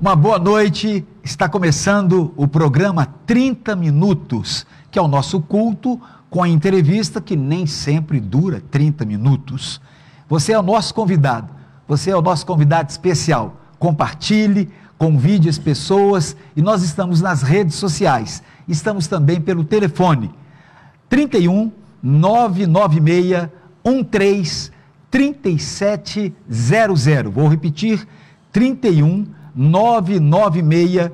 Uma boa noite, está começando o programa 30 Minutos, que é o nosso culto com a entrevista que nem sempre dura 30 minutos. Você é o nosso convidado, você é o nosso convidado especial. Compartilhe, convide as pessoas e nós estamos nas redes sociais. Estamos também pelo telefone 31 996 13 3700. Vou repetir, 31 996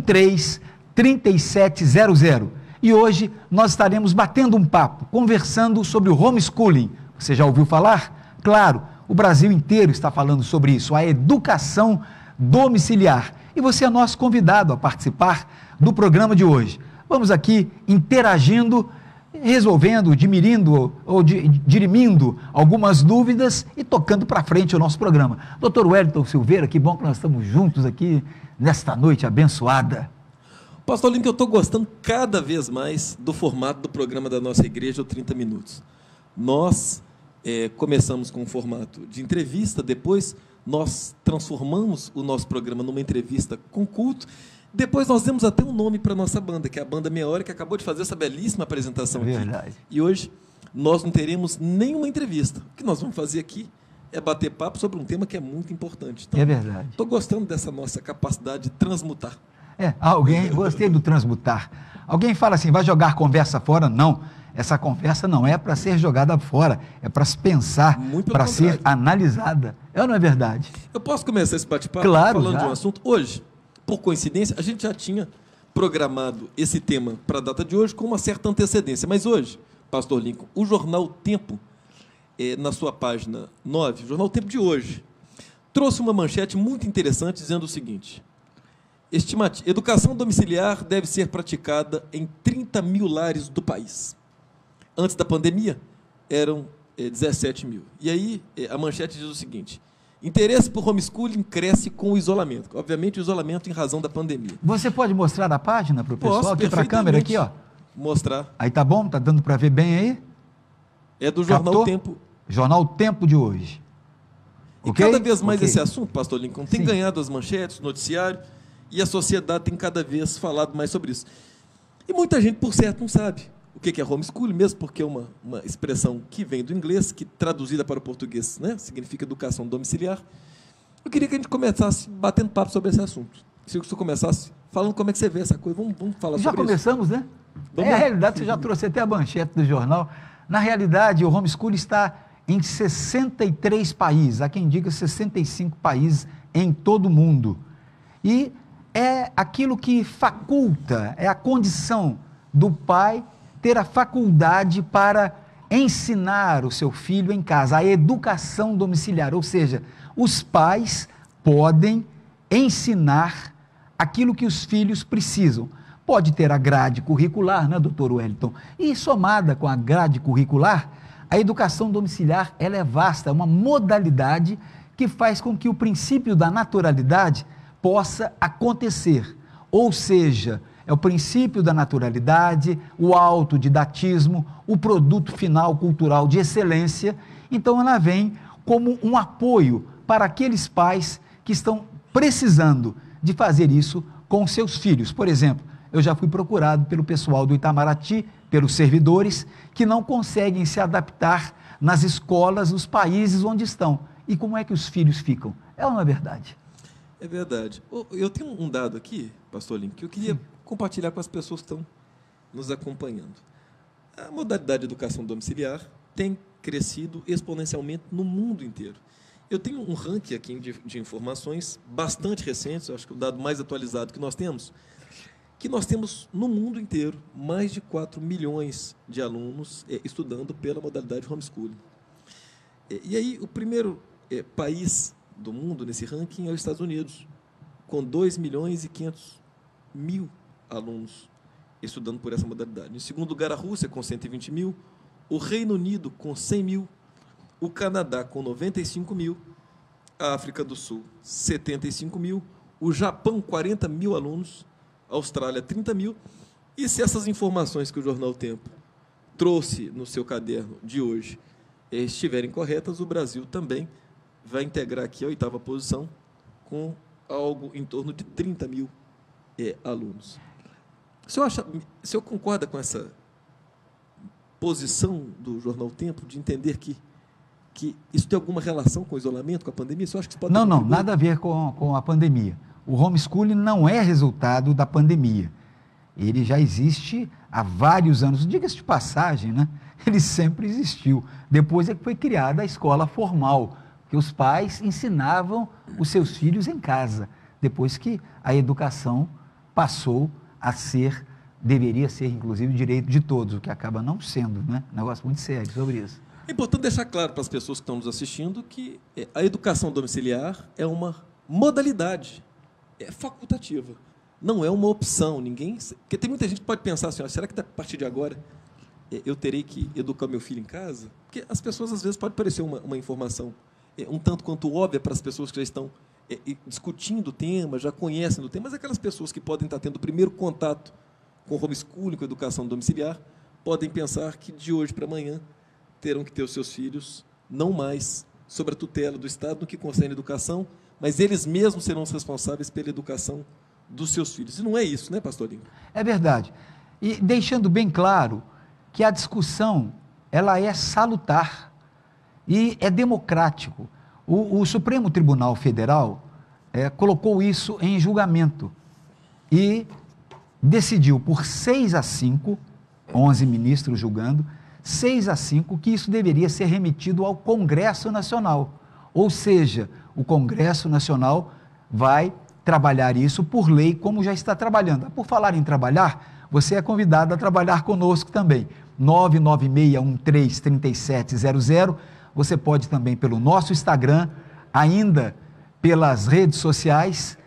13 3700. E hoje nós estaremos batendo um papo, conversando sobre o homeschooling. Você já ouviu falar? Claro, o Brasil inteiro está falando sobre isso, a educação domiciliar. E você é nosso convidado a participar do programa de hoje. Vamos aqui interagindo, resolvendo, dirimindo algumas dúvidas e tocando para frente o nosso programa. Dr. Wellington Silveira, que bom que nós estamos juntos aqui nesta noite abençoada. Pastor Link, eu estou gostando cada vez mais do formato do programa da nossa igreja, o 30 Minutos. Nós começamos com um formato de entrevista, depois nós transformamos o nosso programa numa entrevista com culto, depois nós demos até um nome para a nossa banda, que é a Banda Meia Hora, que acabou de fazer essa belíssima apresentação aqui. Verdade. E hoje nós não teremos nenhuma entrevista. O que nós vamos fazer aqui é bater papo sobre um tema que é muito importante. Então, é verdade. Estou gostando dessa nossa capacidade de transmutar. Gostei do transmutar. Alguém fala assim, vai jogar conversa fora? Não, essa conversa não é para ser jogada fora, é para se pensar, para ser analisada. É ou não é verdade? Eu posso começar esse bate-papo falando de um assunto? Hoje, por coincidência, a gente já tinha programado esse tema para a data de hoje com uma certa antecedência, mas hoje, Pastor Lincoln, o jornal Tempo, na sua página 9, o jornal Tempo de hoje, trouxe uma manchete muito interessante dizendo o seguinte: educação domiciliar deve ser praticada em 30 mil lares do país. Antes da pandemia, eram 17 mil. E aí, a manchete diz o seguinte: interesse por homeschooling cresce com o isolamento. Obviamente, o isolamento em razão da pandemia. Você pode mostrar a página para o pessoal? Posso, aqui para a câmera, aqui, ó. Mostrar. Aí tá bom? Tá dando para ver bem aí? É do Jornal Tempo. Jornal Tempo de hoje. E cada vez mais esse assunto, Pastor Lincoln, tem ganhado as manchetes, o noticiário, e a sociedade tem cada vez falado mais sobre isso. E muita gente, por certo, não sabe o que é homeschooling, mesmo porque é uma expressão que vem do inglês, que traduzida para o português, né, significa educação domiciliar. Eu queria que a gente começasse batendo papo sobre esse assunto. Se você começasse falando como é que você vê essa coisa, vamos falar sobre isso. Já começamos, né? Na realidade, você já trouxe até a manchete do jornal. Na realidade, o homeschooling está em 63 países, há quem diga 65 países em todo o mundo. E é aquilo que faculta, é a condição do pai ter a faculdade para ensinar o seu filho em casa, a educação domiciliar, ou seja, os pais podem ensinar aquilo que os filhos precisam. Pode ter a grade curricular, né, doutor Wellington? E somada com a grade curricular, a educação domiciliar ela é vasta, é uma modalidade que faz com que o princípio da naturalidade possa acontecer, ou seja, é o princípio da naturalidade, o autodidatismo, o produto final cultural de excelência. Então ela vem como um apoio para aqueles pais que estão precisando de fazer isso com seus filhos. Por exemplo, eu já fui procurado pelo pessoal do Itamaraty, pelos servidores, que não conseguem se adaptar nas escolas, nos países onde estão. E como é que os filhos ficam? É ou não é verdade? É verdade. Eu tenho um dado aqui, Pastor Link, que eu queria compartilhar com as pessoas que estão nos acompanhando. A modalidade de educação domiciliar tem crescido exponencialmente no mundo inteiro. Eu tenho um ranking aqui de informações bastante recentes, acho que o dado mais atualizado que nós temos no mundo inteiro mais de 4 milhões de alunos estudando pela modalidade homeschooling. E aí, o primeiro país do mundo nesse ranking é os Estados Unidos, com 2 milhões e 500 mil alunos estudando por essa modalidade. Em segundo lugar, a Rússia, com 120 mil, o Reino Unido, com 100 mil, o Canadá, com 95 mil, a África do Sul, 75 mil, o Japão, 40 mil alunos, a Austrália, 30 mil. E se essas informações que o Jornal Tempo trouxe no seu caderno de hoje estiverem corretas, o Brasil também vai integrar aqui a 8ª posição com algo em torno de 30 mil alunos. O senhor concorda com essa posição do jornal O Tempo de entender que isso tem alguma relação com o isolamento, com a pandemia? O senhor acha que isso pode Não, nada a ver com a pandemia. O homeschooling não é resultado da pandemia. Ele já existe há vários anos. Diga-se de passagem, né? Ele sempre existiu. Depois é que foi criada a escola formal, que os pais ensinavam os seus filhos em casa. Depois que a educação passou a ser, deveria ser, inclusive, direito de todos, o que acaba não sendo, né? Um negócio muito sério sobre isso. É importante deixar claro para as pessoas que estão nos assistindo que a educação domiciliar é uma modalidade, é facultativa, não é uma opção. Porque tem muita gente que pode pensar assim, será que a partir de agora eu terei que educar meu filho em casa? Porque as pessoas, às vezes, pode parecer uma informação um tanto quanto óbvia para as pessoas que já estão discutindo o tema, já conhecem o tema, mas aquelas pessoas que podem estar tendo o primeiro contato com o homeschooling, com a educação domiciliar, podem pensar que de hoje para amanhã terão que ter os seus filhos não mais sob a tutela do Estado no que concerne a educação, mas eles mesmos serão os responsáveis pela educação dos seus filhos. E não é isso, né, pastorinho? É verdade. E deixando bem claro que a discussão, ela é salutar e é democrático. O Supremo Tribunal Federal colocou isso em julgamento e decidiu por 6-5, 11 ministros julgando, 6-5, que isso deveria ser remetido ao Congresso Nacional. Ou seja, o Congresso Nacional vai trabalhar isso por lei, como já está trabalhando. Por falar em trabalhar, você é convidado a trabalhar conosco também. 996133700. Você pode também pelo nosso Instagram, ainda pelas redes sociais,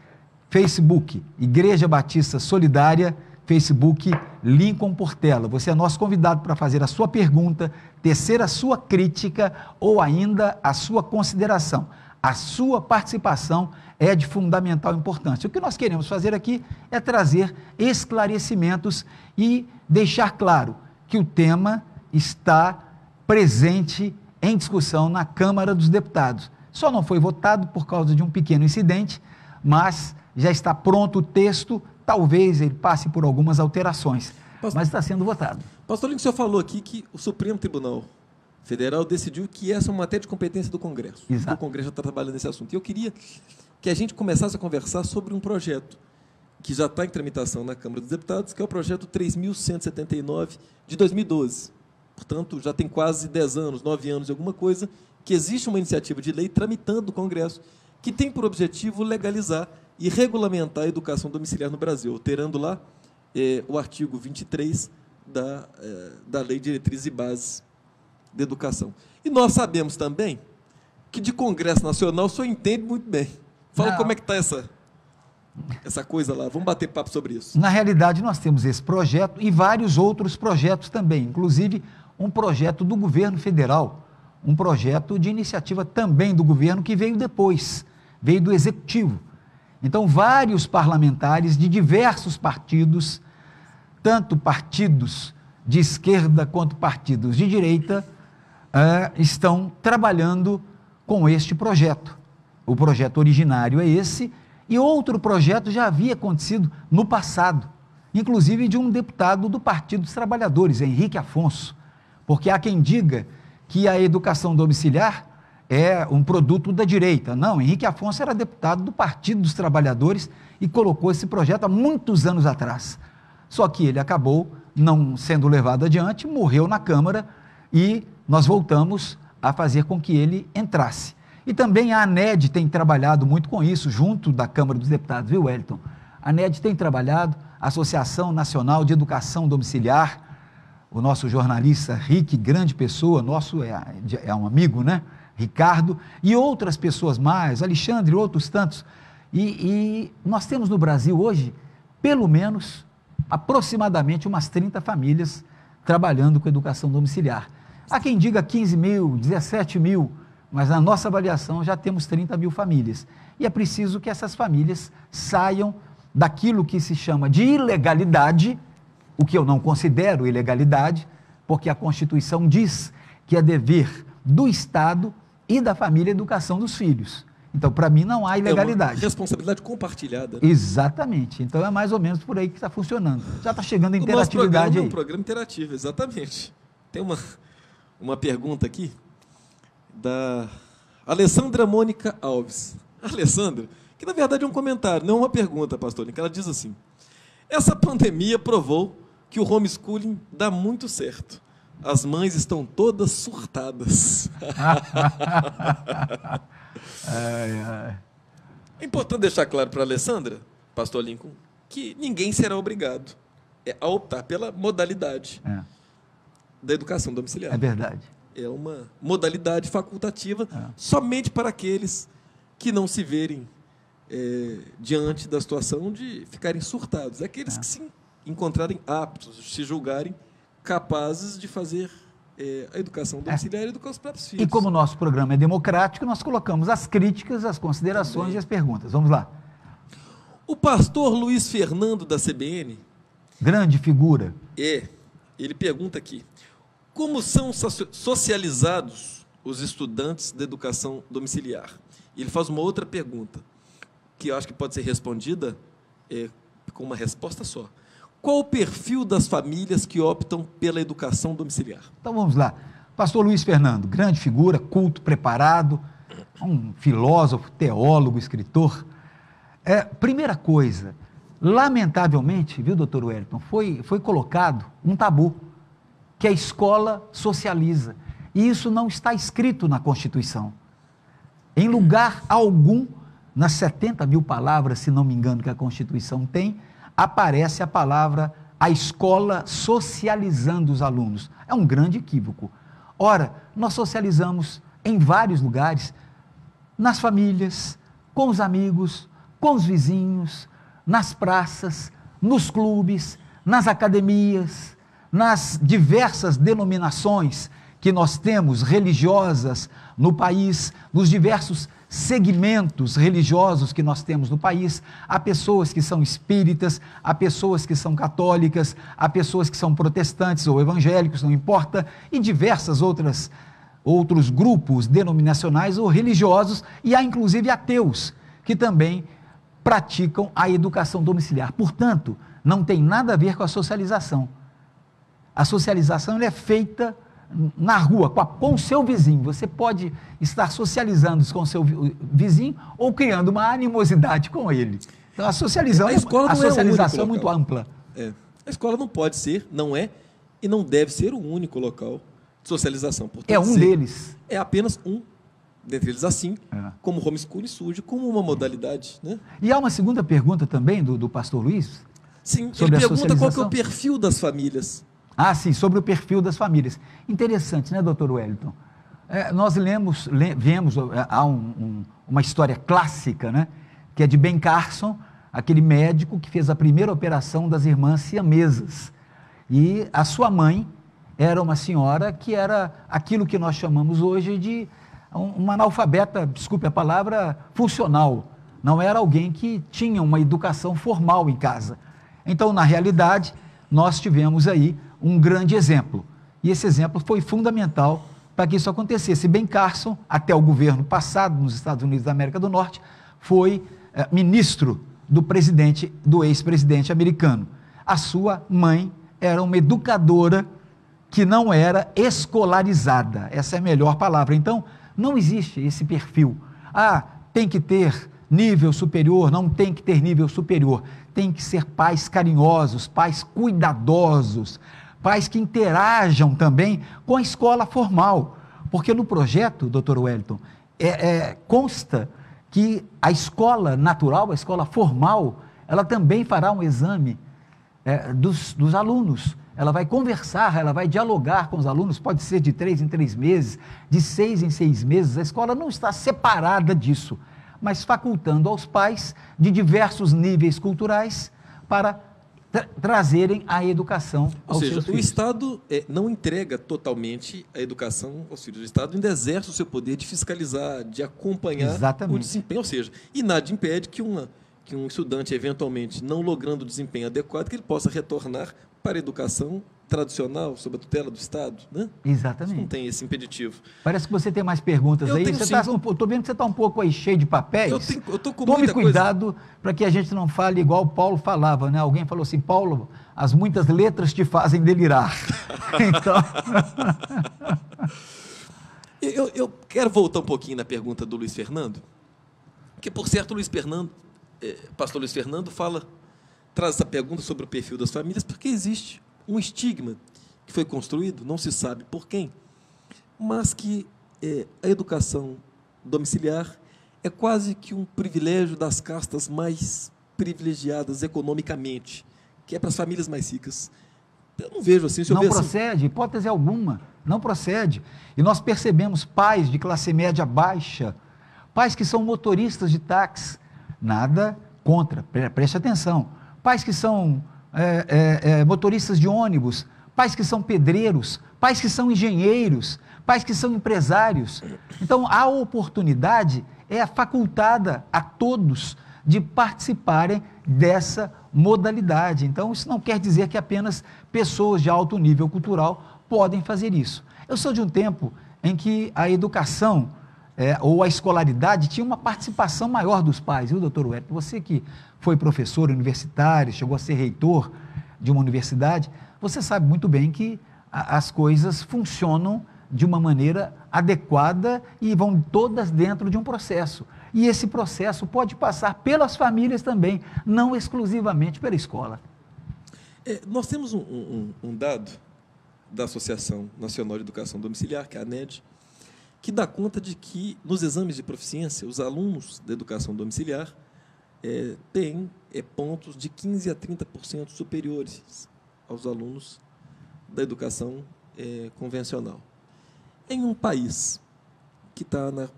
Facebook, Igreja Batista Solidária, Facebook Lincoln Portela. Você é nosso convidado para fazer a sua pergunta, tecer a sua crítica ou ainda a sua consideração. A sua participação é de fundamental importância. O que nós queremos fazer aqui é trazer esclarecimentos e deixar claro que o tema está presente em discussão na Câmara dos Deputados. Só não foi votado por causa de um pequeno incidente, mas já está pronto o texto. Talvez ele passe por algumas alterações, mas está sendo votado. Pastor Lincoln, o senhor falou aqui que o Supremo Tribunal Federal decidiu que essa é uma matéria de competência do Congresso. Exato. O Congresso já está trabalhando nesse assunto. E eu queria que a gente começasse a conversar sobre um projeto que já está em tramitação na Câmara dos Deputados, que é o projeto 3.179 de 2012. Portanto, já tem quase 10 anos, 9 anos e alguma coisa, que existe uma iniciativa de lei tramitando no Congresso, que tem por objetivo legalizar e regulamentar a educação domiciliar no Brasil, alterando lá o artigo 23 da Lei de Diretrizes e Bases de Educação. E nós sabemos também que de Congresso Nacional o senhor entende muito bem. Fala como é que está essa coisa lá. Vamos bater papo sobre isso. Na realidade, nós temos esse projeto e vários outros projetos também, inclusive um projeto do governo federal, um projeto de iniciativa também do governo que veio depois, veio do Executivo. Então, vários parlamentares de diversos partidos, tanto partidos de esquerda quanto partidos de direita, estão trabalhando com este projeto. O projeto originário é esse, e outro projeto já havia acontecido no passado, inclusive de um deputado do Partido dos Trabalhadores, Henrique Afonso, porque há quem diga que a educação domiciliar é um produto da direita. Não, Henrique Afonso era deputado do Partido dos Trabalhadores e colocou esse projeto há muitos anos atrás. Só que ele acabou não sendo levado adiante, morreu na Câmara e nós voltamos a fazer com que ele entrasse. E também a ANED tem trabalhado muito com isso, junto da Câmara dos Deputados, viu, Wellington? A ANED tem trabalhado, Associação Nacional de Educação Domiciliar, o nosso jornalista Rick, grande pessoa, nosso é um amigo, né? Ricardo, e outras pessoas mais, Alexandre, outros tantos. E nós temos no Brasil hoje, pelo menos, aproximadamente umas 30 famílias trabalhando com educação domiciliar. Há quem diga 15 mil, 17 mil, mas na nossa avaliação já temos 30 mil famílias. E é preciso que essas famílias saiam daquilo que se chama de ilegalidade, o que eu não considero ilegalidade, porque a Constituição diz que é dever do Estado e da família a educação dos filhos. Então, para mim, não há ilegalidade. É uma responsabilidade compartilhada. Exatamente. Então, é mais ou menos por aí que está funcionando. Já está chegando a interatividade aí. É um programa interativo, exatamente. Tem uma pergunta aqui da Alessandra Mônica Alves. Alessandra, que na verdade é um comentário, não uma pergunta, pastor, que ela diz assim: essa pandemia provou que o homeschooling dá muito certo. As mães estão todas surtadas. É importante deixar claro para a Alessandra, pastor Lincoln, que ninguém será obrigado a optar pela modalidade da educação domiciliar. É verdade. É uma modalidade facultativa somente para aqueles que não se verem diante da situação de ficarem surtados. Aqueles que se encontrarem aptos, se julgarem capazes de fazer a educação domiciliar e educar os próprios filhos. E como o nosso programa é democrático, nós colocamos as críticas, as considerações e as perguntas. Vamos lá. O pastor Luiz Fernando, da CBN... Grande figura. Ele pergunta aqui: como são socializados os estudantes da educação domiciliar? Ele faz uma outra pergunta, que eu acho que pode ser respondida com uma resposta só. Qual o perfil das famílias que optam pela educação domiciliar? Então vamos lá. Pastor Luiz Fernando, grande figura, culto, preparado, um filósofo, teólogo, escritor. Primeira coisa, lamentavelmente, viu, doutor Wellington, foi colocado um tabu, que a escola socializa. E isso não está escrito na Constituição. Em lugar algum, nas 70 mil palavras, se não me engano, que a Constituição tem, aparece a palavra a escola socializando os alunos. É um grande equívoco. Ora, nós socializamos em vários lugares, nas famílias, com os amigos, com os vizinhos, nas praças, nos clubes, nas academias, nas diversas denominações que nós temos religiosas no país, nos diversos segmentos religiosos que nós temos no país. Há pessoas que são espíritas, há pessoas que são católicas, há pessoas que são protestantes ou evangélicos, não importa, e diversas outros grupos denominacionais ou religiosos, e há inclusive ateus que também praticam a educação domiciliar. Portanto, não tem nada a ver com a socialização. A socialização é feita na rua, com o seu vizinho. Você pode estar socializando com o seu vizinho ou criando uma animosidade com ele. Então, a socialização é muito ampla. A escola não pode ser, não é e não deve ser o único local de socialização. Portanto, é um deles. É apenas um dentre eles, assim como o homeschooling surge como uma modalidade. Né? E há uma segunda pergunta também do pastor Luiz? Sim, ele pergunta qual que é o perfil das famílias. Ah, sim, sobre o perfil das famílias. Interessante, né, doutor Wellington? Nós vemos, há uma história clássica, né, que é de Ben Carson, aquele médico que fez a primeira operação das irmãs siamesas. E a sua mãe era uma senhora que era aquilo que nós chamamos hoje de uma analfabeta, desculpe a palavra, funcional. Não era alguém que tinha uma educação formal em casa. Então, na realidade, nós tivemos aí um grande exemplo. E esse exemplo foi fundamental para que isso acontecesse. Ben Carson, até o governo passado nos Estados Unidos da América do Norte, foi ministro do ex-presidente americano. A sua mãe era uma educadora que não era escolarizada. Essa é a melhor palavra. Então, não existe esse perfil. Tem que ter nível superior, não tem que ter nível superior. Tem que ser pais carinhosos, pais cuidadosos, pais que interajam também com a escola formal. Porque no projeto, doutor Wellington, consta que a escola natural, a escola formal, ela também fará um exame dos alunos. Ela vai conversar, ela vai dialogar com os alunos, pode ser de 3 em 3 meses, de 6 em 6 meses. A escola não está separada disso, mas facultando aos pais de diversos níveis culturais para trazerem a educação aos seus filhos. O Estado não entrega totalmente a educação aos filhos. O Estado ainda exerce o seu poder de fiscalizar, de acompanhar o desempenho. Ou seja, e nada impede que um estudante, eventualmente, não logrando o desempenho adequado, que ele possa retornar para a educação tradicional, sob a tutela do Estado, né? Exatamente. Não tem esse impeditivo. Parece que você tem mais perguntas aí. Estou vendo que você está um pouco aí cheio de papéis. Eu estou com Tome muita cuidado para que a gente não fale igual o Paulo falava, né? Alguém falou assim, Paulo, as muitas letras te fazem delirar. Então... eu quero voltar um pouquinho na pergunta do Luiz Fernando, que, por certo, pastor Luiz Fernando traz essa pergunta sobre o perfil das famílias, porque existe um estigma que foi construído, não se sabe por quem, mas que a educação domiciliar é quase que um privilégio das castas mais privilegiadas economicamente, que é para as famílias mais ricas. Eu não vejo assim. Não procede, hipótese alguma, não procede. E nós percebemos pais de classe média baixa, pais que são motoristas de táxi, nada contra, preste atenção, pais que são motoristas de ônibus, pais que são pedreiros, pais que são engenheiros, pais que são empresários. Então, a oportunidade é facultada a todos de participarem dessa modalidade. Então, isso não quer dizer que apenas pessoas de alto nível cultural podem fazer isso. Eu sou de um tempo em que a educação ou a escolaridade tinha uma participação maior dos pais, viu, doutor Wellington? Você que foi professor universitário, chegou a ser reitor de uma universidade, você sabe muito bem que as coisas funcionam de uma maneira adequada e vão todas dentro de um processo. E esse processo pode passar pelas famílias também, não exclusivamente pela escola. Nós temos um dado da Associação Nacional de Educação Domiciliar, que é a ANED, que dá conta de que, nos exames de proficiência, os alunos da educação domiciliar têm pontos de 15% a 30% superiores aos alunos da educação convencional. Em um país que está na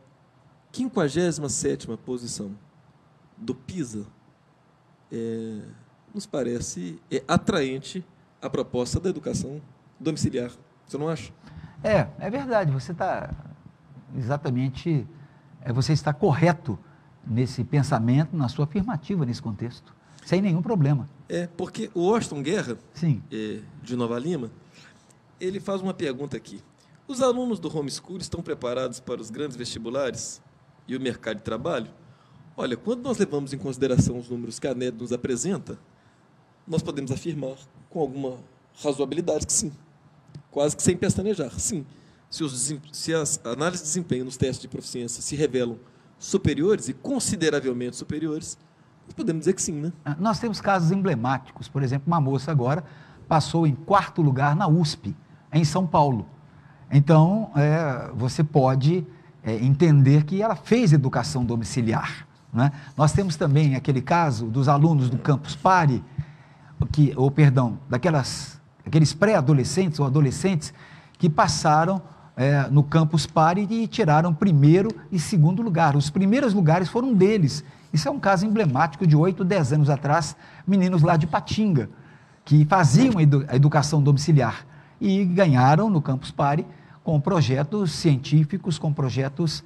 57ª posição do PISA, nos parece atraente a proposta da educação domiciliar. Você não acha? É verdade, você está exatamente, você está correto nesse pensamento, na sua afirmativa nesse contexto, sem nenhum problema. Porque o Washington Guerra, sim, de Nova Lima, ele faz uma pergunta aqui. Os alunos do homeschool estão preparados para os grandes vestibulares e o mercado de trabalho? Olha, quando nós levamos em consideração os números que a ANED nos apresenta, nós podemos afirmar com alguma razoabilidade que sim, quase que sem pestanejar, sim. Se as análises de desempenho nos testes de proficiência se revelam superiores e consideravelmente superiores, nós podemos dizer que sim, né? Nós temos casos emblemáticos, por exemplo, uma moça agora passou em 4º lugar na USP, em São Paulo. Então, você pode entender que ela fez educação domiciliar, né? Nós temos também aquele caso dos alunos do Campus Party, aqueles pré-adolescentes ou adolescentes que passaram no Campus Party e tiraram 1º e 2º lugar. Os primeiros lugares foram deles. Isso é um caso emblemático de 8, 10 anos atrás, meninos lá de Patinga, que faziam a educação domiciliar e ganharam no Campus Party com projetos científicos, com projetos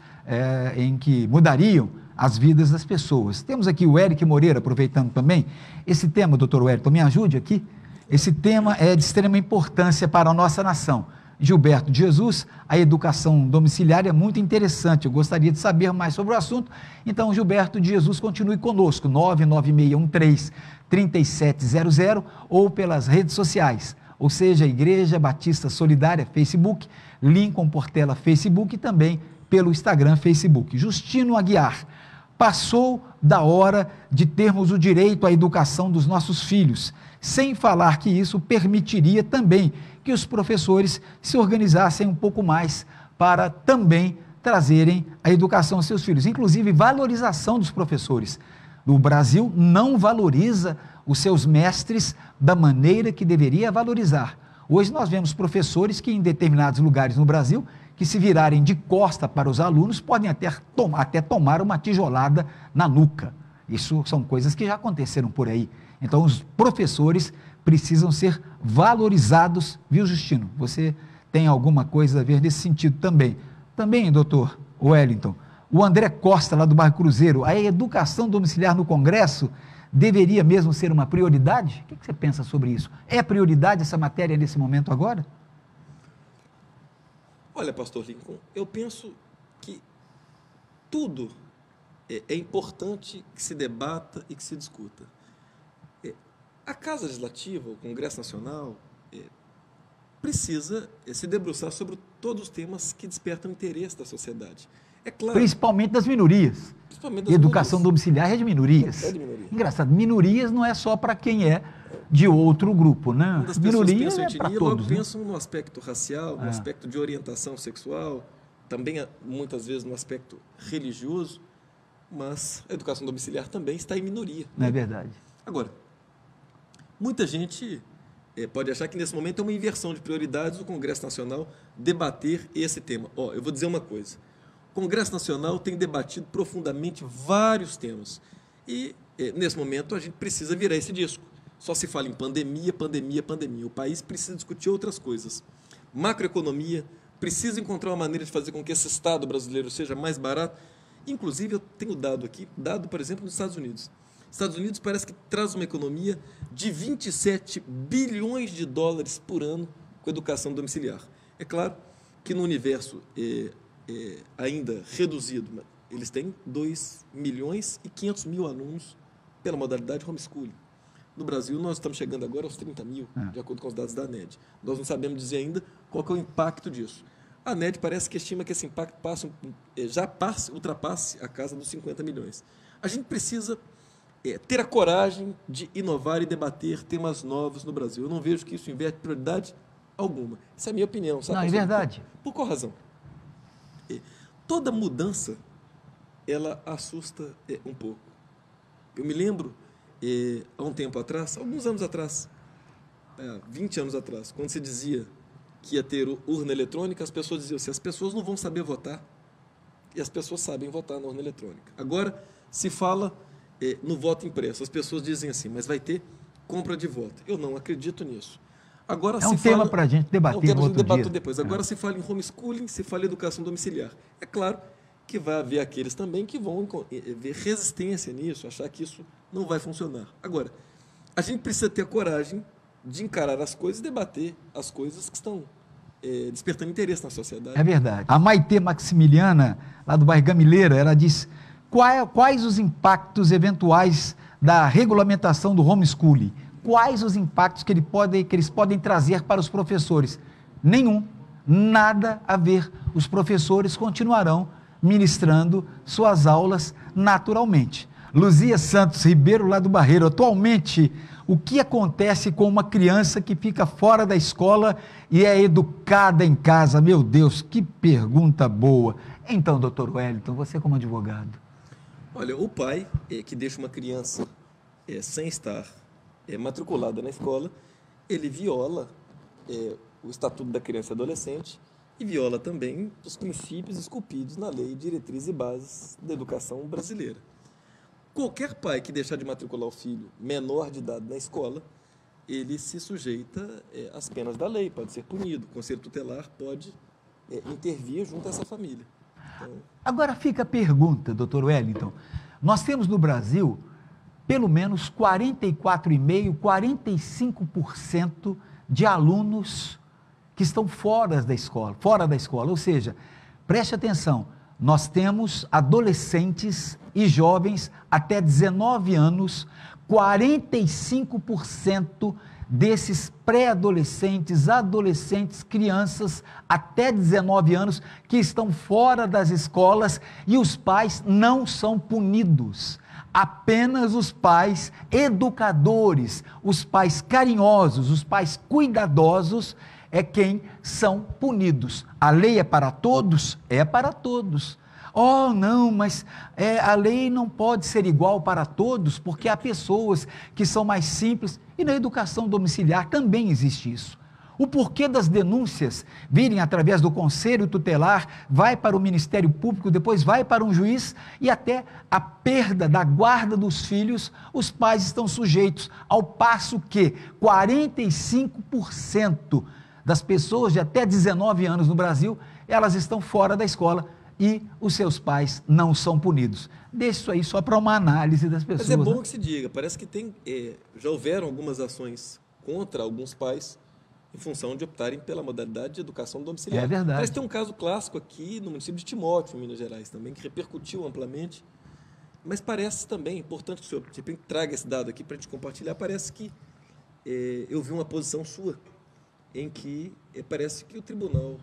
em que mudariam as vidas das pessoas. Temos aqui o Eric Moreira, aproveitando também esse tema, doutor Wellington, me ajude aqui. Esse tema é de extrema importância para a nossa nação. Gilberto de Jesus, a educação domiciliar é muito interessante, eu gostaria de saber mais sobre o assunto, então Gilberto de Jesus continue conosco, 99613-3700 ou pelas redes sociais, ou seja, Igreja Batista Solidária Facebook, Lincoln Portela Facebook e também pelo Instagram Facebook. Justino Aguiar, passou da hora de termos o direito à educação dos nossos filhos, sem falar que isso permitiria também que os professores se organizassem um pouco mais para também trazerem a educação aos seus filhos, inclusive valorização dos professores. O Brasil não valoriza os seus mestres da maneira que deveria valorizar. Hoje nós vemos professores que em determinados lugares no Brasil, que se virarem de costa para os alunos, podem até tomar uma tijolada na nuca. Isso são coisas que já aconteceram por aí. Então os professores precisam ser valorizados, viu, Justino? Você tem alguma coisa a ver nesse sentido também. Também, doutor Wellington, o André Costa, lá do bairro Cruzeiro, a educação domiciliar no Congresso deveria mesmo ser uma prioridade? O que você pensa sobre isso? É prioridade essa matéria nesse momento agora? Olha, pastor Lincoln, eu penso que tudo é importante que se debata e que se discuta. A Casa Legislativa, o Congresso Nacional, precisa se debruçar sobre todos os temas que despertam interesse da sociedade. É claro, principalmente das minorias. Educação domiciliar é de minorias. É de minoria. Engraçado, minorias não é só para quem é de outro grupo, né? Quando as pessoas Minorias pensam em é para etnia, todos. logo pensam no aspecto racial, no É. aspecto de orientação sexual, também muitas vezes no aspecto religioso, mas a educação domiciliar também está em minoria. Não é verdade. Agora, muita gente pode achar que nesse momento é uma inversão de prioridades do Congresso Nacional debater esse tema. Eu vou dizer uma coisa. O Congresso Nacional tem debatido profundamente vários temas. E, nesse momento, a gente precisa virar esse disco. Só se fala em pandemia, pandemia, pandemia. O país precisa discutir outras coisas. Macroeconomia, precisa encontrar uma maneira de fazer com que esse Estado brasileiro seja mais barato. Inclusive, eu tenho dado aqui, por exemplo, nos Estados Unidos. Estados Unidos parece que traz uma economia de 27 bilhões de dólares por ano com educação domiciliar. É claro que no universo ainda reduzido, eles têm 2 milhões e 500 mil alunos pela modalidade homeschooling. No Brasil, nós estamos chegando agora aos 30 mil, de acordo com os dados da ANED. Nós não sabemos dizer ainda qual que é o impacto disso. A ANED parece que estima que esse impacto ultrapasse a casa dos 50 milhões. A gente precisa ter a coragem de inovar e debater temas novos no Brasil. Eu não vejo que isso inverte prioridade alguma. Essa é a minha opinião. Sabe? Não, é verdade. Por qual razão? Toda mudança, ela assusta um pouco. Eu me lembro, há um tempo atrás, alguns anos atrás, 20 anos atrás, quando se dizia que ia ter urna eletrônica, as pessoas diziam assim, as pessoas não vão saber votar. E as pessoas sabem votar na urna eletrônica. Agora, se fala no voto impresso. As pessoas dizem assim, mas vai ter compra de voto. Eu não acredito nisso. Agora, é um tema para a gente debater outro dia. Depois. Agora se fala em homeschooling, se fala em educação domiciliar. É claro que vai haver aqueles também que vão ver resistência nisso, achar que isso não vai funcionar. Agora, a gente precisa ter a coragem de encarar as coisas e debater as coisas que estão despertando interesse na sociedade. É verdade. A Maitê Maximiliana, lá do bairro Gamileira, ela diz, quais os impactos eventuais da regulamentação do homeschooling? Quais os impactos que eles podem trazer para os professores? Nenhum, nada a ver. Os professores continuarão ministrando suas aulas naturalmente. Luzia Santos Ribeiro, lá do Barreiro, atualmente, o que acontece com uma criança que fica fora da escola e é educada em casa? Meu Deus, que pergunta boa. Então, doutor Wellington, você como advogado. Olha, o pai que deixa uma criança sem estar matriculada na escola, ele viola o Estatuto da Criança e Adolescente e viola também os princípios esculpidos na Lei, Diretrizes e Bases da Educação Brasileira. Qualquer pai que deixar de matricular o filho menor de idade na escola, ele se sujeita às penas da lei, pode ser punido. O Conselho Tutelar pode intervir junto a essa família. Então... Agora fica a pergunta, doutor Wellington. Nós temos no Brasil pelo menos 44,5%, 45% de alunos que estão fora da escola. Ou seja, preste atenção, nós temos adolescentes e jovens até 19 anos, 45% desses pré-adolescentes, adolescentes, crianças até 19 anos que estão fora das escolas e os pais não são punidos. Apenas os pais educadores, os pais carinhosos, os pais cuidadosos é quem são punidos. A lei é para todos? É para todos. Oh, não, mas a lei não pode ser igual para todos, porque há pessoas que são mais simples, e na educação domiciliar também existe isso. O porquê das denúncias virem através do Conselho Tutelar, vai para o Ministério Público, depois vai para um juiz, e até a perda da guarda dos filhos, os pais estão sujeitos, ao passo que 45% das pessoas de até 19 anos no Brasil, elas estão fora da escola, e os seus pais não são punidos. Deixa isso aí só para uma análise das pessoas. Mas é bom né? que se diga, parece que já houveram algumas ações contra alguns pais em função de optarem pela modalidade de educação domiciliar. É verdade. Parece que tem um caso clássico aqui no município de Timóteo, em Minas Gerais, também, que repercutiu amplamente. Mas parece também importante que o senhor traga esse dado aqui para a gente compartilhar. Parece que eu vi uma posição sua em que parece que o tribunal,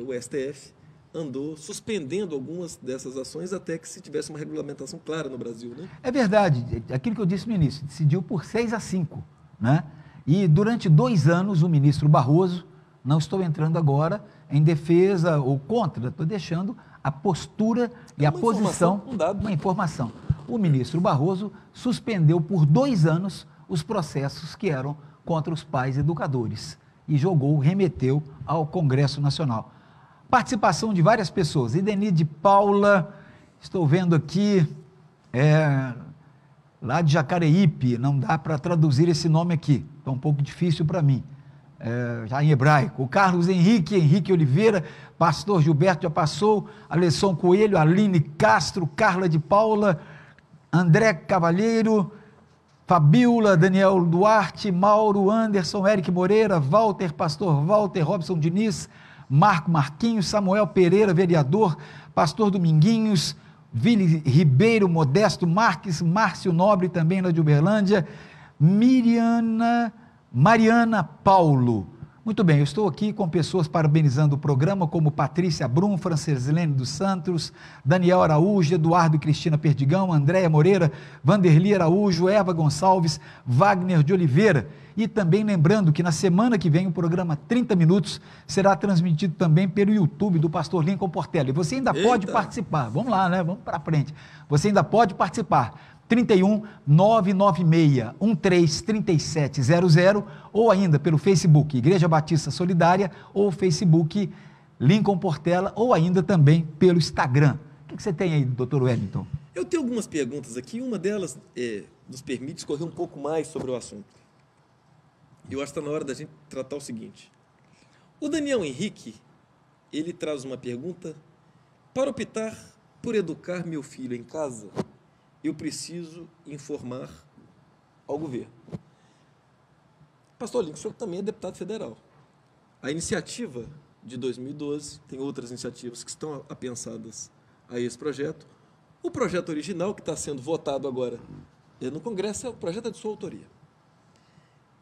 o STF, andou suspendendo algumas dessas ações até que se tivesse uma regulamentação clara no Brasil, né? É verdade, aquilo que eu disse no início, decidiu por 6-5, né? E durante 2 anos o ministro Barroso, não estou entrando agora em defesa ou contra, estou deixando a postura e a posição, uma informação. O ministro Barroso suspendeu por 2 anos os processos que eram contra os pais educadores e remeteu ao Congresso Nacional. Participação de várias pessoas, Idenir de Paula, estou vendo aqui, lá de Jacareípe, não dá para traduzir esse nome aqui, está um pouco difícil para mim, já em hebraico. O Carlos Henrique Oliveira, pastor Gilberto já passou, Alesson Coelho, Aline Castro, Carla de Paula, André Cavalheiro, Fabiola, Daniel Duarte, Mauro, Anderson, Eric Moreira, Walter, pastor Walter, Robson Diniz, Marquinhos, Samuel Pereira, vereador, pastor Dominguinhos, Vili Ribeiro, Modesto Marques, Márcio Nobre, também lá de Uberlândia, Mariana Paulo. Muito bem, eu estou aqui com pessoas parabenizando o programa, como Patrícia Brum, Franceslene dos Santos, Daniel Araújo, Eduardo e Cristina Perdigão, Andréia Moreira, Vanderli Araújo, Eva Gonçalves, Wagner de Oliveira. E também lembrando que na semana que vem o programa 30 Minutos será transmitido também pelo YouTube do pastor Lincoln Portela. E você ainda pode participar. Vamos lá, né? Vamos para frente. Você ainda pode participar. 31 996 13 3700 ou ainda pelo Facebook Igreja Batista Solidária ou Facebook Lincoln Portela ou ainda também pelo Instagram. O que você tem aí, doutor Wellington? Eu tenho algumas perguntas aqui, uma delas nos permite discorrer um pouco mais sobre o assunto. Eu acho que está na hora da gente tratar o seguinte. O Daniel Henrique, ele traz uma pergunta: para optar por educar meu filho em casa, eu preciso informar ao governo. Pastor Lincoln, o senhor também é deputado federal. A iniciativa de 2012, tem outras iniciativas que estão apensadas a esse projeto. O projeto original, que está sendo votado agora no Congresso, é o projeto de sua autoria.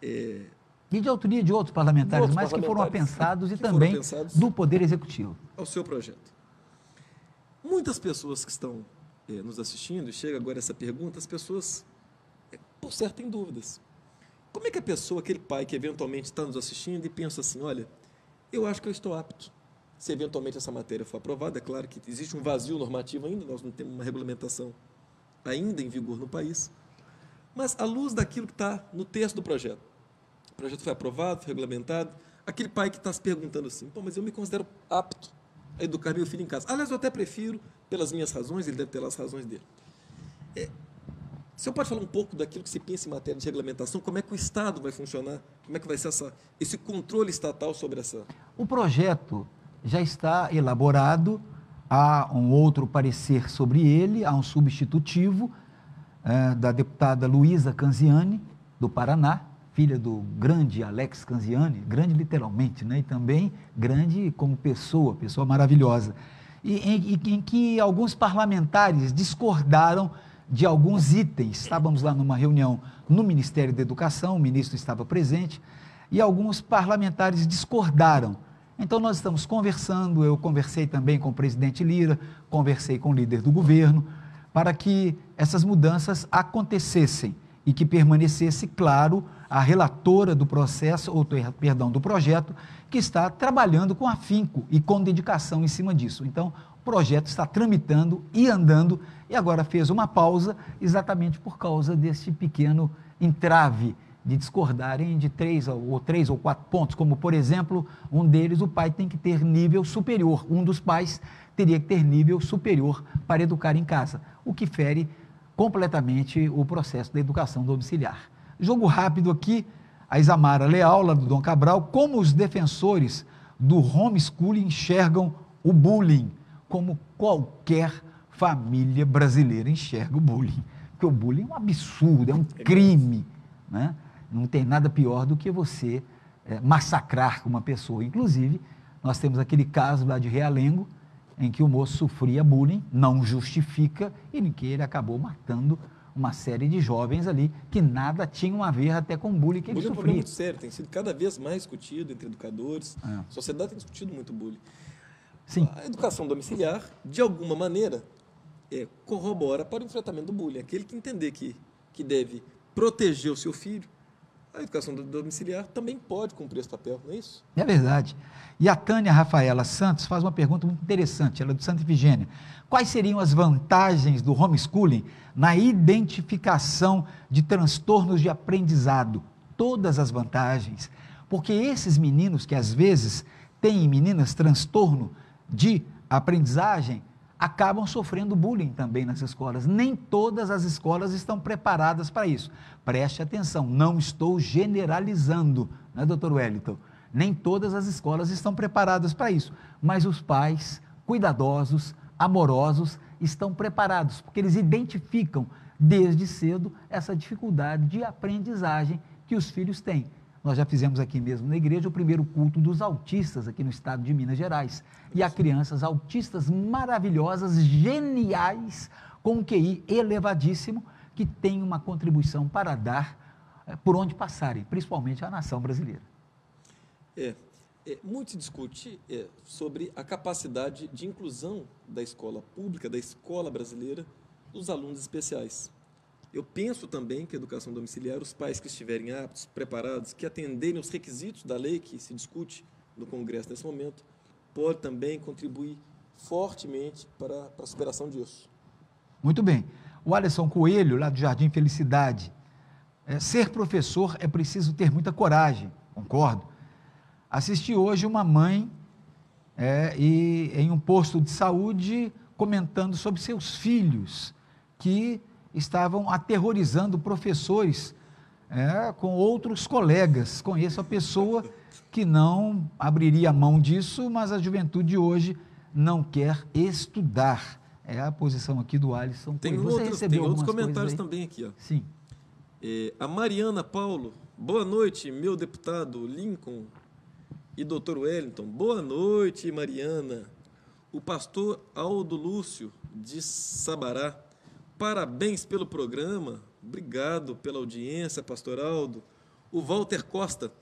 E de autoria de outros parlamentares, mas que foram apensados e também do Poder Executivo. Ao seu projeto. Muitas pessoas que estão nos assistindo, e chega agora essa pergunta, as pessoas, por certo, têm dúvidas. Como é que a pessoa, aquele pai que eventualmente está nos assistindo e pensa assim, olha, eu acho que eu estou apto, se eventualmente essa matéria for aprovada, é claro que existe um vazio normativo ainda, nós não temos uma regulamentação ainda em vigor no país, mas à luz daquilo que está no texto do projeto, o projeto foi aprovado, foi regulamentado, aquele pai que está se perguntando assim, pô, mas eu me considero apto a educar meu filho em casa. Aliás, eu até prefiro, pelas minhas razões, ele deve ter as razões dele. O senhor pode falar um pouco daquilo que se pensa em matéria de regulamentação, como é que o Estado vai funcionar, como é que vai ser esse controle estatal sobre essa... O projeto já está elaborado, há um outro parecer sobre ele, há um substitutivo da deputada Luísa Canziani, do Paraná, filha do grande Alex Canziani, grande literalmente, né? E também grande como pessoa maravilhosa, em que alguns parlamentares discordaram de alguns itens. Estávamos lá numa reunião no Ministério da Educação, o ministro estava presente, e alguns parlamentares discordaram. Então nós estamos conversando, eu conversei também com o presidente Lira, conversei com o líder do governo, para que essas mudanças acontecessem e que permanecesse claro a relatora do processo, do projeto, que está trabalhando com afinco e com dedicação em cima disso. Então, o projeto está tramitando e andando, e agora fez uma pausa, exatamente por causa desse pequeno entrave de discordarem de 3 ou 4 pontos, como, por exemplo, um deles, o pai tem que ter nível superior, um dos pais teria que ter nível superior para educar em casa, o que fere completamente o processo da educação domiciliar. Jogo rápido aqui, a Isamara Leal, lá do Dom Cabral, como os defensores do homeschooling enxergam o bullying. como qualquer família brasileira enxerga o bullying. Porque o bullying é um absurdo, é um crime, né? Não tem nada pior do que você massacrar uma pessoa. Inclusive, nós temos aquele caso lá de Realengo, em que o moço sofria bullying, não justifica, e em que ele acabou matando uma série de jovens ali que nada tinham a ver até com o bullying que ele bullying sofria. É um problema muito sério, tem sido cada vez mais discutido entre educadores. A sociedade tem discutido muito bullying. Sim. A educação domiciliar, de alguma maneira, corrobora para o enfrentamento do bullying. Aquele que entender que deve proteger o seu filho, a educação domiciliar também pode cumprir esse papel, não é isso? É verdade. E a Tânia Rafaela Santos faz uma pergunta muito interessante, ela é de Santa Efigênia. Quais seriam as vantagens do homeschooling na identificação de transtornos de aprendizado? Todas as vantagens, porque esses meninos que às vezes têm, meninas, transtorno de aprendizagem, acabam sofrendo bullying também nas escolas. Nem todas as escolas estão preparadas para isso. Preste atenção, não estou generalizando, né, doutor Wellington? Nem todas as escolas estão preparadas para isso, mas os pais, cuidadosos, amorosos, estão preparados, porque eles identificam desde cedo essa dificuldade de aprendizagem que os filhos têm. Nós já fizemos aqui mesmo na igreja o primeiro culto dos autistas aqui no estado de Minas Gerais. E há crianças autistas maravilhosas, geniais, com um QI elevadíssimo, que têm uma contribuição para dar por onde passarem, principalmente a nação brasileira. Muito se discute sobre a capacidade de inclusão da escola pública, da escola brasileira, dos alunos especiais. Eu penso também que a educação domiciliar, os pais que estiverem aptos, preparados, que atenderem os requisitos da lei que se discute no Congresso nesse momento, pode também contribuir fortemente para a superação disso. Muito bem. O Alisson Coelho, lá do Jardim Felicidade, ser professor é preciso ter muita coragem, concordo. Assisti hoje uma mãe em um posto de saúde comentando sobre seus filhos que estavam aterrorizando professores com outros colegas. Conheço a pessoa que não abriria mão disso, mas a juventude hoje não quer estudar. É a posição aqui do Alisson. Tem outros comentários também aqui. Ó. Sim. A Mariana Paulo, boa noite, meu deputado Lincoln e doutor Wellington. Boa noite, Mariana. O pastor Aldo Lúcio, de Sabará. Parabéns pelo programa, obrigado pela audiência, pastor Aldo. O Walter Costa,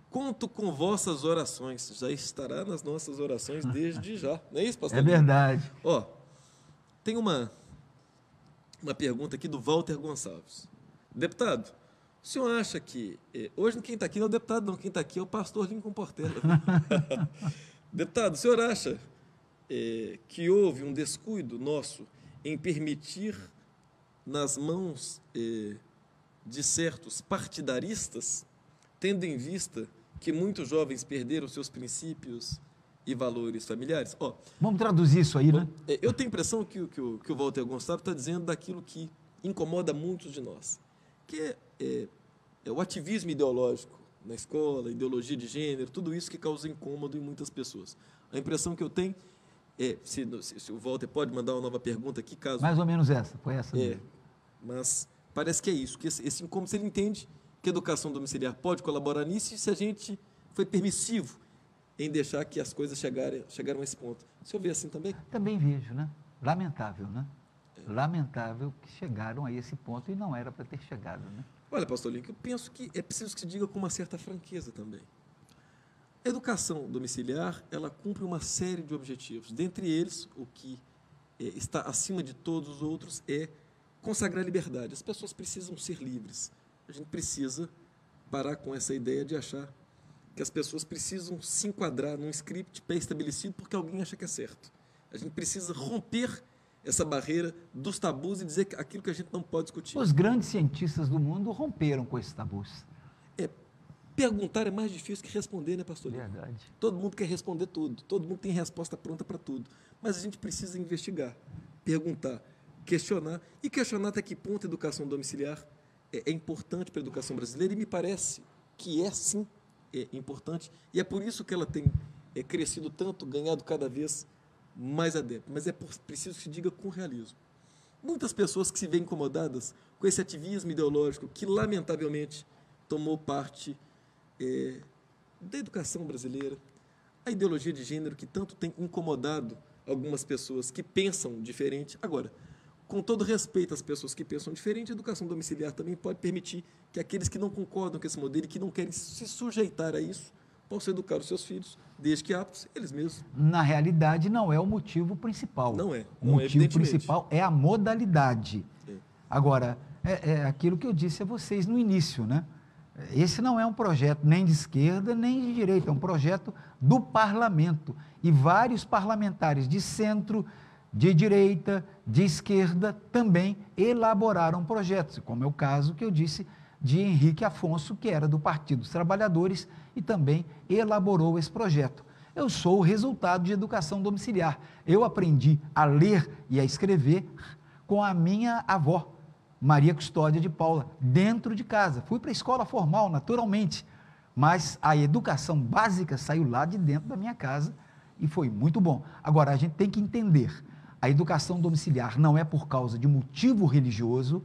conto com vossas orações, já estará nas nossas orações desde já, não é isso, pastor? É verdade. Ó, tem uma pergunta aqui do Walter Gonçalves. Deputado, o senhor acha que, hoje quem está aqui não é o deputado não, quem está aqui é o pastor Lincoln Portela. Deputado, o senhor acha que houve um descuido nosso em permitir nas mãos de certos partidaristas, tendo em vista que muitos jovens perderam seus princípios e valores familiares? Vamos traduzir isso aí, né? Eu tenho a impressão que o Walter Gonçalves está dizendo daquilo que incomoda muitos de nós, que é o ativismo ideológico na escola, ideologia de gênero, tudo isso que causa incômodo em muitas pessoas. A impressão que eu tenho se o Walter pode mandar uma nova pergunta aqui, caso... Mais ou menos essa, foi essa mesmo. Mas parece que é isso, que esse incômodo, se ele entende que a educação domiciliar pode colaborar nisso, e se a gente foi permissivo em deixar que as coisas chegaram a esse ponto. O senhor vê assim também? Também vejo, né? Lamentável, né? Lamentável que chegaram a esse ponto e não era para ter chegado, né? Olha, pastor Lincoln, eu penso que é preciso que se diga com uma certa franqueza também. A educação domiciliar, ela cumpre uma série de objetivos. Dentre eles, o que está acima de todos os outros é consagrar a liberdade. As pessoas precisam ser livres. A gente precisa parar com essa ideia de achar que as pessoas precisam se enquadrar num script pré-estabelecido porque alguém acha que é certo. A gente precisa romper essa barreira dos tabus e dizer aquilo que a gente não pode discutir. Os grandes cientistas do mundo romperam com esses tabus. Perguntar é mais difícil que responder, né, pastor? Verdade. Todo mundo quer responder tudo, todo mundo tem resposta pronta para tudo. Mas a gente precisa investigar, perguntar, questionar, e questionar até que ponto a educação domiciliar é importante para a educação brasileira, e me parece que sim, é importante, e é por isso que ela tem crescido tanto, ganhado cada vez mais adepto, mas preciso que se diga com realismo. Muitas pessoas que se veem incomodadas com esse ativismo ideológico que, lamentavelmente, tomou parte da educação brasileira, a ideologia de gênero que tanto tem incomodado algumas pessoas que pensam diferente. Agora, com todo respeito às pessoas que pensam diferente, a educação domiciliar também pode permitir que aqueles que não concordam com esse modelo e que não querem se sujeitar a isso, possam educar os seus filhos, desde que aptos, eles mesmos. Na realidade, não é o motivo principal. Não é. O motivo principal é a modalidade. Agora, é aquilo que eu disse a vocês no início, né? Esse não é um projeto nem de esquerda nem de direita, é um projeto do parlamento. E vários parlamentares de centro, de direita, de esquerda também elaboraram projetos, como é o caso que eu disse de Henrique Afonso, que era do Partido dos Trabalhadores e também elaborou esse projeto. Eu sou o resultado de educação domiciliar. Eu aprendi a ler e a escrever com a minha avó, Maria Custódia de Paula, dentro de casa. Fui para a escola formal, naturalmente, mas a educação básica saiu lá de dentro da minha casa e foi muito bom. Agora, a gente tem que entender, a educação domiciliar não é por causa de motivo religioso,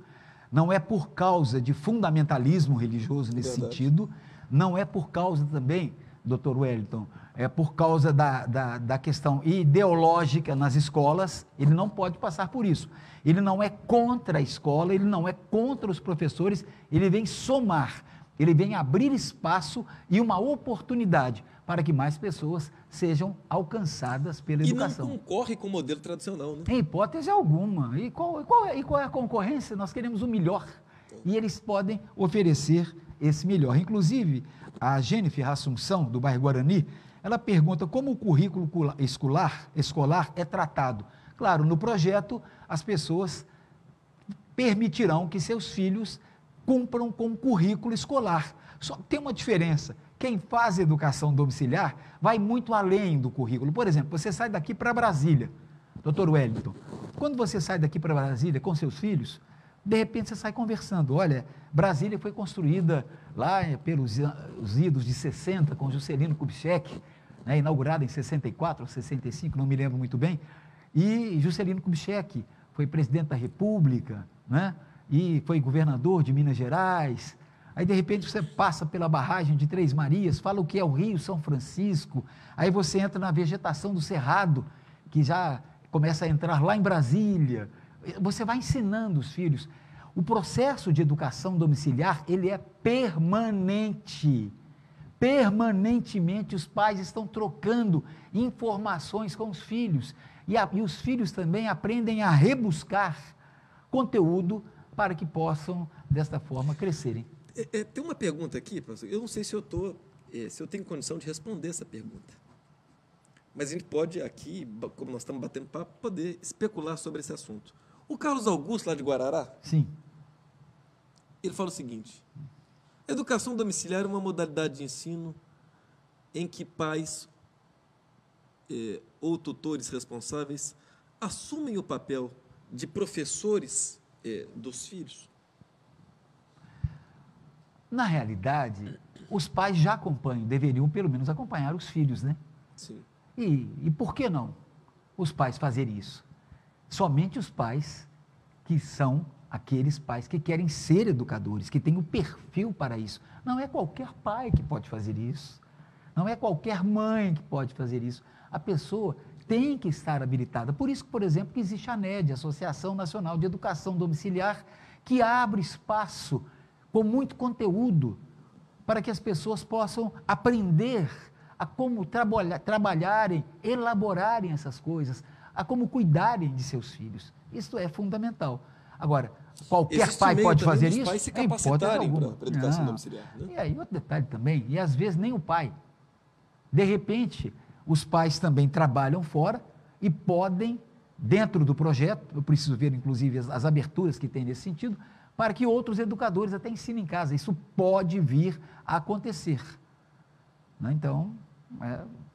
não é por causa de fundamentalismo religioso nesse sentido, não é por causa também, doutor Wellington, é por causa da questão ideológica nas escolas. Ele não pode passar por isso. Ele não é contra a escola, ele não é contra os professores, ele vem somar, ele vem abrir espaço e uma oportunidade para que mais pessoas sejam alcançadas pela educação. E não concorre com o modelo tradicional, né? Em hipótese alguma. E qual é a concorrência? Nós queremos o melhor. E eles podem oferecer esse melhor. Inclusive, a Jennifer Assunção, do bairro Guarani, ela pergunta como o currículo escolar é tratado. Claro, no projeto, as pessoas permitirão que seus filhos cumpram com o currículo escolar. Só tem uma diferença. Quem faz educação domiciliar vai muito além do currículo. Por exemplo, você sai daqui para Brasília, doutor Wellington. Quando você sai daqui para Brasília com seus filhos, de repente você sai conversando. Olha, Brasília foi construída lá pelos os idos de 60, com Juscelino Kubitschek, né, inaugurada em 64 ou 65, não me lembro muito bem. E Juscelino Kubitschek foi presidente da República, né, e foi governador de Minas Gerais. Aí, de repente, você passa pela barragem de Três Marias, fala o que é o Rio São Francisco, aí você entra na vegetação do Cerrado, que já começa a entrar lá em Brasília. Você vai ensinando os filhos. O processo de educação domiciliar, ele é permanente. Permanentemente os pais estão trocando informações com os filhos. E os filhos também aprendem a rebuscar conteúdo para que possam, desta forma, crescerem. Tem uma pergunta aqui, professor. Eu não sei se eu tenho condição de responder essa pergunta. Mas a gente pode aqui, como nós estamos batendo papo, poder especular sobre esse assunto. O Carlos Augusto, lá de Guarará, sim, ele fala o seguinte: educação domiciliar é uma modalidade de ensino em que pais ou tutores responsáveis assumem o papel de professores dos filhos. Na realidade, os pais já acompanham, deveriam pelo menos acompanhar os filhos, né? Sim. E por que não os pais fazerem isso? Somente os pais que são aqueles pais que querem ser educadores, que têm o perfil para isso. Não é qualquer pai que pode fazer isso. Não é qualquer mãe que pode fazer isso. A pessoa tem que estar habilitada. Por isso, por exemplo, que existe a ANED, Associação Nacional de Educação Domiciliar, que abre espaço com muito conteúdo para que as pessoas possam aprender a como trabalharem, elaborarem essas coisas, a como cuidarem de seus filhos. Isso é fundamental. Agora, qualquer pai pode fazer isso? Pais se capacitarem para a educação domiciliar. Né? E aí, outro detalhe também, e às vezes nem o pai. De repente, os pais também trabalham fora e podem, dentro do projeto, eu preciso ver inclusive as aberturas que tem nesse sentido, para que outros educadores até ensinem em casa. Isso pode vir a acontecer. Então,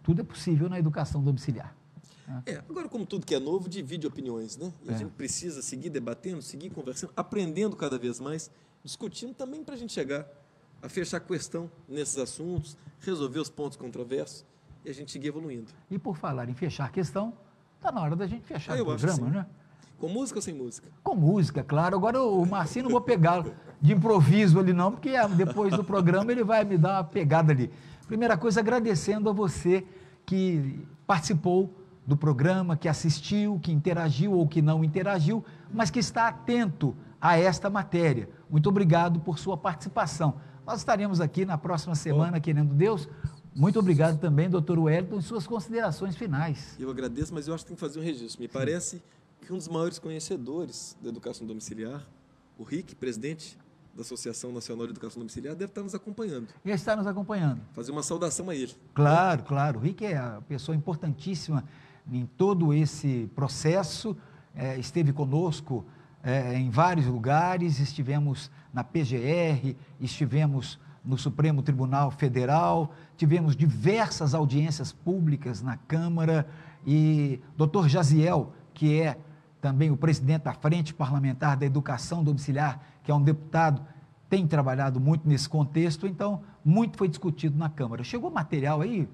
tudo é possível na educação domiciliar. Agora, como tudo que é novo, divide opiniões, né? E a gente precisa seguir debatendo, seguir conversando, aprendendo cada vez mais, discutindo também para a gente chegar a fechar a questão nesses assuntos, resolver os pontos controversos e a gente seguir evoluindo. E por falar em fechar a questão, Está na hora da gente fechar o eu acho programa, que sim. né? Com música ou sem música? Com música, claro. Agora o Marcinho não vou pegá-lo de improviso ali não, porque depois do programa ele vai me dar uma pegada ali. Primeira coisa, agradecendo a você que participou do programa, que assistiu, que interagiu ou que não interagiu, mas que está atento a esta matéria. Muito obrigado por sua participação. Nós estaremos aqui na próxima semana, querendo Deus. Muito obrigado também, doutor Wellington, em suas considerações finais. Eu agradeço, mas eu acho que tem que fazer um registro. Me parece que um dos maiores conhecedores da educação domiciliar, o Rick, presidente da Associação Nacional de Educação Domiciliar, deve estar nos acompanhando. Ele está nos acompanhando. Fazer uma saudação a ele. Claro, claro. O Rick é a pessoa importantíssima em todo esse processo, esteve conosco em vários lugares, estivemos na PGR, estivemos no Supremo Tribunal Federal, tivemos diversas audiências públicas na Câmara e doutor Jaziel, que é também o presidente da Frente Parlamentar da Educação Domiciliar, que é um deputado, tem trabalhado muito nesse contexto, então muito foi discutido na Câmara. Chegou material aí?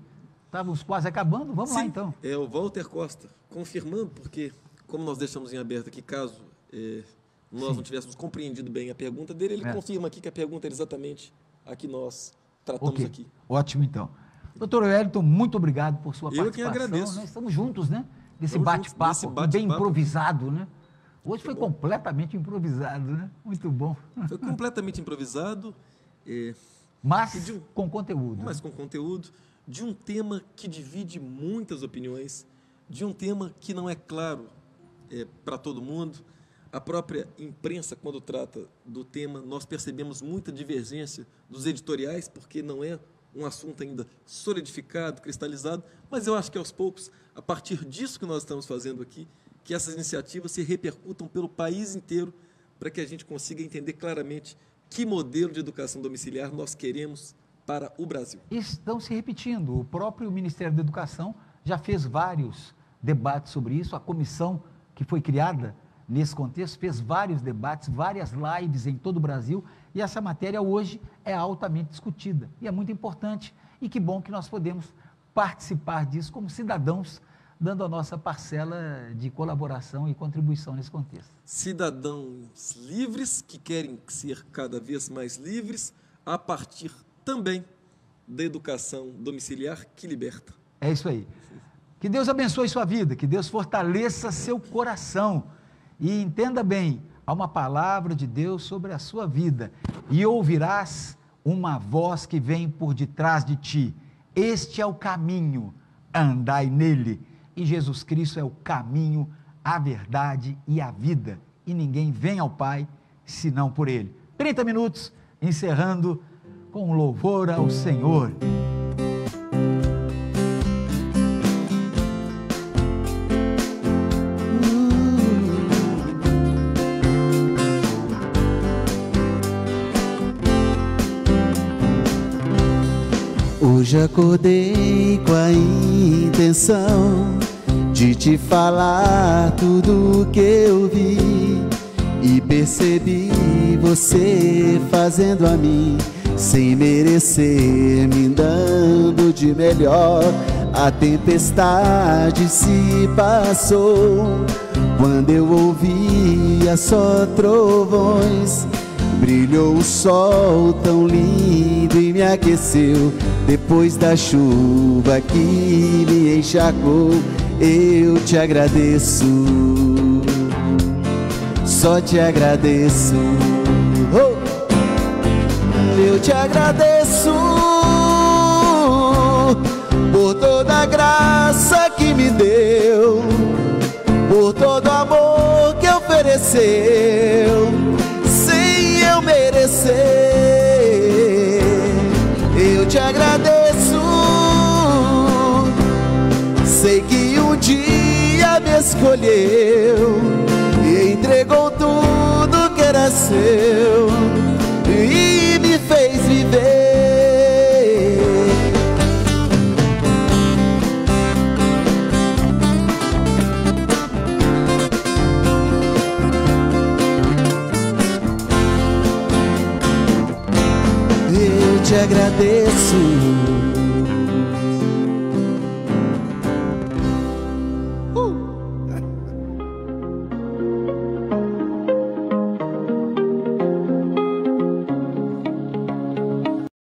Estávamos quase acabando, vamos lá então. É o Walter Costa, confirmando, porque como nós deixamos em aberto aqui, caso nós não tivéssemos compreendido bem a pergunta dele, ele confirma aqui que a pergunta era exatamente a que nós tratamos aqui. Ótimo então. Doutor Wellington, muito obrigado por sua participação. Eu que agradeço. Nós estamos juntos, né? Nesse bate-papo bem improvisado, né? Hoje foi completamente improvisado, né? Muito bom. Foi completamente improvisado. Mas com conteúdo. Mas com conteúdo. De um tema que divide muitas opiniões, de um tema que não é claro para todo mundo. A própria imprensa, quando trata do tema, nós percebemos muita divergência dos editoriais, porque não é um assunto ainda solidificado, cristalizado, mas eu acho que aos poucos, a partir disso que nós estamos fazendo aqui, que essas iniciativas se repercutam pelo país inteiro, para que a gente consiga entender claramente que modelo de educação domiciliar nós queremos para o Brasil. Estão se repetindo. O próprio Ministério da Educação já fez vários debates sobre isso. A comissão que foi criada nesse contexto fez vários debates, várias lives em todo o Brasil, e essa matéria hoje é altamente discutida. E é muito importante, e que bom que nós podemos participar disso como cidadãos, dando a nossa parcela de colaboração e contribuição nesse contexto. Cidadãos livres, que querem ser cada vez mais livres, a partir também da educação domiciliar que liberta. É isso aí. Que Deus abençoe sua vida, que Deus fortaleça seu coração. E entenda bem, há uma palavra de Deus sobre a sua vida. E ouvirás uma voz que vem por detrás de ti. Este é o caminho, andai nele. E Jesus Cristo é o caminho, a verdade e a vida. E ninguém vem ao Pai, senão por ele. 30 minutos, encerrando com louvor ao Senhor. Hoje acordei com a intenção de te falar tudo o que eu vi e percebi você fazendo a mim sem merecer, me dando de melhor. A tempestade se passou quando eu ouvia só trovões. Brilhou o sol tão lindo e me aqueceu. Depois da chuva que me encharcou, eu te agradeço, só te agradeço. Eu te agradeço por toda a graça que me deu, por todo o amor que ofereceu sem eu merecer. Eu te agradeço, sei que um dia me escolheu e entregou tudo que era seu e me fez viver. Eu te agradeço